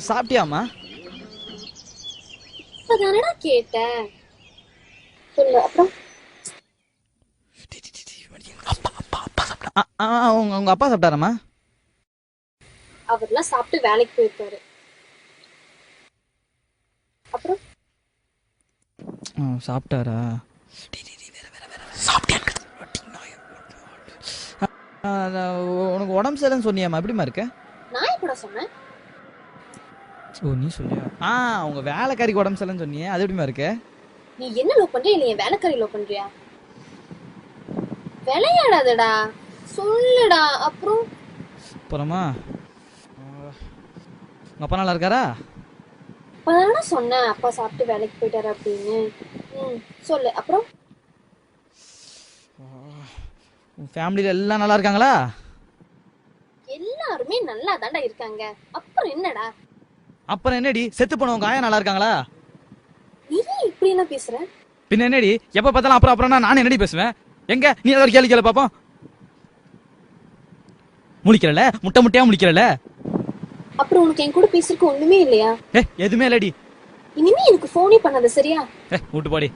சாப்பிட்டியாமா? இப்பதானடா கேட்டேன். சொல்லு அப்புறம். உங்க அப்பா சாப்பிட்டாராமா? அவர்லாம் சாப்பிட்டு வேலைக்கு போயிருக்காரு. அப்புறம் சாப்பிட்டாரா? உனக்கு உடம்பு சரியில்லைன்னு சொன்னியாமா? எப்படிமா இருக்க? நான் எப்படா சொன்னேன்? ஓ, நீ சொல்லியா? உங்க வேலைக்காரிக்கு உடம்பு சரியில்லைன்னு சொன்னியே, அது எப்படிமா இருக்க? நீ என்ன லவ் பண்றியா இல்ல என் வேலைக்காரி லவ் பண்றியா? விளையாடாதடா, சொல்லுடா. அப்புறம் அப்புறமா உங்க அப்பா நல்லா இருக்காரா? இப்பதானடா சொன்னேன் அப்பா சாப்பிட்டு வேலைக்கு போயிட்டாரு அப்படின்னு. சொல்லு அப்புறம். உன் ஃபேமிலியில எல்லாம் நல்லா இருக்காங்களா? எல்லாருமே நல்லா தாண்டா இருக்காங்க. அப்புறம் என்னடா? அப்புறம் என்னடி, செத்து போன உங்க ஆயா நல்லா இருக்காங்களா? நீ இப்படி என்ன பேசுற? பின்ன என்னடி, எப்ப பார்த்தாலும் அப்புறம் அப்புறம் நான் என்னடி பேசுவேன்? எங்க நீ ஏதாவது கேள்வி கேளு பாப்போம். முழிக்கிறல, முட்டை முட்டையா முழிக்கிறல. அப்புறம் உனக்கு என் கூட பேசுறதுக்கு ஒண்ணுமே இல்லையா? எதுவுமே இல்லடி. இனிமே எனக்கு போனே பண்ணாத, சரியா? விட்டு போடி.